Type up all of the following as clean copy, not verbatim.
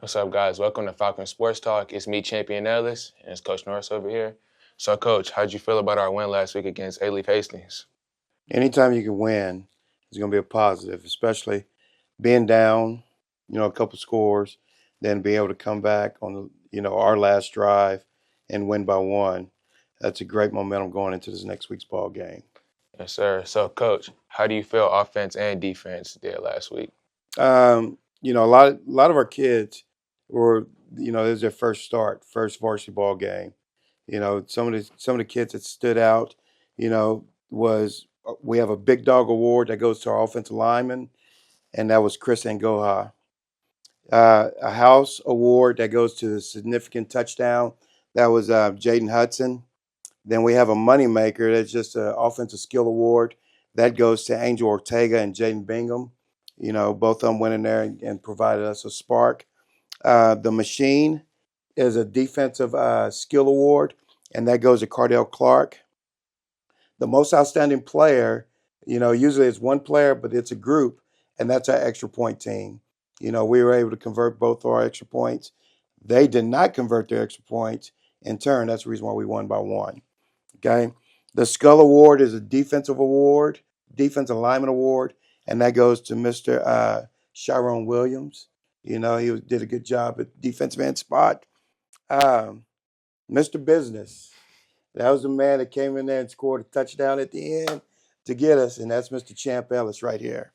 What's up, guys? Welcome to Falcon Sports Talk. It's me, Champion Ellis, and it's Coach Norris over here. So, Coach, how'd you feel about our win last week against A-Leaf Hastings? Anytime you can win is going to be a positive, especially being down, a couple scores, then be able to come back on our last drive and win by one. That's a great momentum going into this next week's ball game. Yes, sir. So, Coach, how do you feel offense and defense did last week? A lot of our kids were, it was their first varsity ball game. Some of the kids that stood out, was we have a big dog award that goes to our offensive lineman, and that was Chris Angoha. A house award that goes to the significant touchdown, that was Jaden Hudson. Then we have a moneymaker that's just an offensive skill award that goes to Angel Ortega and Jaden Bingham. Both of them went in there and provided us a spark. The machine is a defensive skill award, and that goes to Cardell Clark. The most outstanding player, usually it's one player, but it's a group, and that's our extra point team. We were able to convert both our extra points. They did not convert their extra points. In turn, that's the reason why we won by one. Okay. The Skull Award is a defensive award, defensive lineman award, and that goes to Mr. Sharon Williams. He did a good job at defensive end spot. Mr. Business, that was the man that came in there and scored a touchdown at the end to get us, and that's Mr. Champ Ellis right here.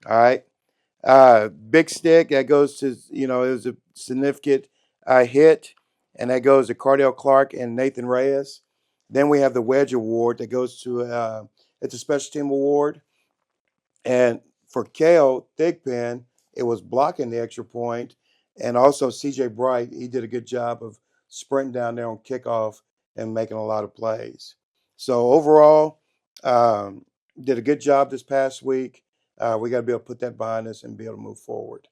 All right. Big Stick, that goes to, it was a significant hit, and that goes to Cardell Clark and Nathan Reyes. Then we have the Wedge Award that goes to, it's a special team award. And for Kale Thigpen, it was blocking the extra point. And also CJ Bright, he did a good job of sprinting down there on kickoff and making a lot of plays. So overall, did a good job this past week. We got to be able to put that behind us and be able to move forward.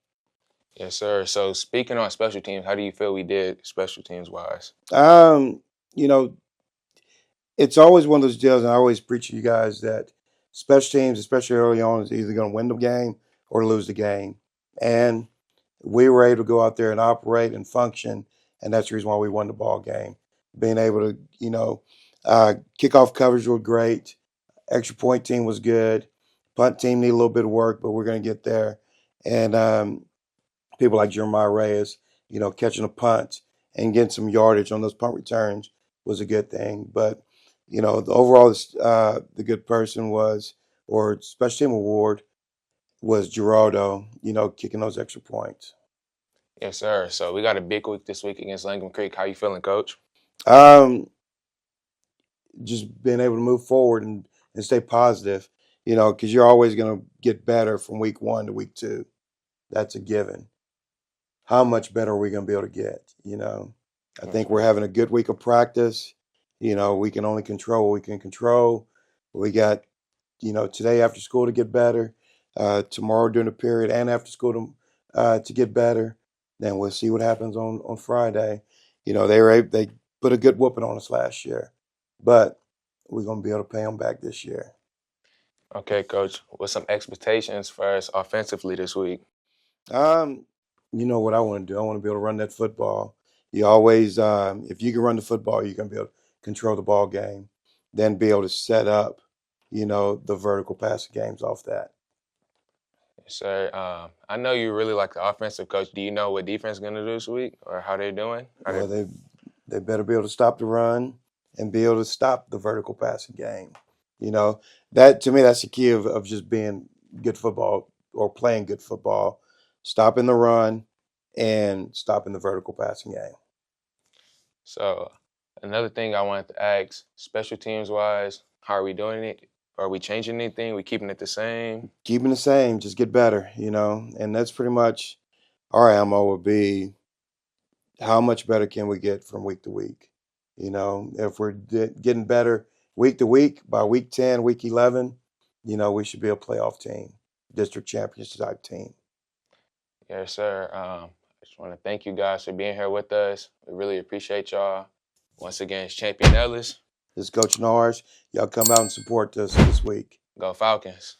Yes, sir. So, speaking on special teams, how do you feel we did special teams wise? You know, it's always one of those deals, and I always preach to you guys that special teams, especially early on, is either going to win the game or lose the game. And we were able to go out there and operate and function, and that's the reason why we won the ball game. Being able to, kickoff coverage was great. Extra point team was good. Punt team need a little bit of work, but we're going to get there. And people like Jeremiah Reyes, catching a punt and getting some yardage on those punt returns was a good thing. But, the overall, the good person was, or special team award was Gerardo, kicking those extra points. Yes, sir. So, we got a big week this week against Langham Creek. How you feeling, Coach? Just being able to move forward and stay positive, because you're always going to get better from week 1 to week 2. That's a given. How much better are we going to be able to get? I think we're having a good week of practice. We can only control what we can control. We got, today after school to get better, tomorrow during the period and after school to get better. Then we'll see what happens on Friday. They put a good whooping on us last year, but we're going to be able to pay them back this year. Okay, Coach. What's some expectations for us offensively this week? You know what I want to do? I want to be able to run that football. You always, if you can run the football, you're going to be able to control the ball game, then be able to set up, the vertical passing games off that. Yes, sir. I know you really like the offensive coach. Do you know what defense is going to do this week or how they're doing? Well, they better be able to stop the run and be able to stop the vertical passing game. That to me, that's the key of just being good football or playing good football, stopping the run and stopping the vertical passing game. So, another thing I wanted to ask, special teams wise, how are we doing it? Are we changing anything? We keeping it the same? Keeping the same, just get better, and that's pretty much our MO would be how much better can we get from week to week? If we're getting better week to week, by week 10, week 11, we should be a playoff team, district championship type team. Yes, sir. I just want to thank you guys for being here with us. We really appreciate y'all. Once again, it's Champion Ellis. This is Coach Norris. Y'all come out and support us this week. Go Falcons.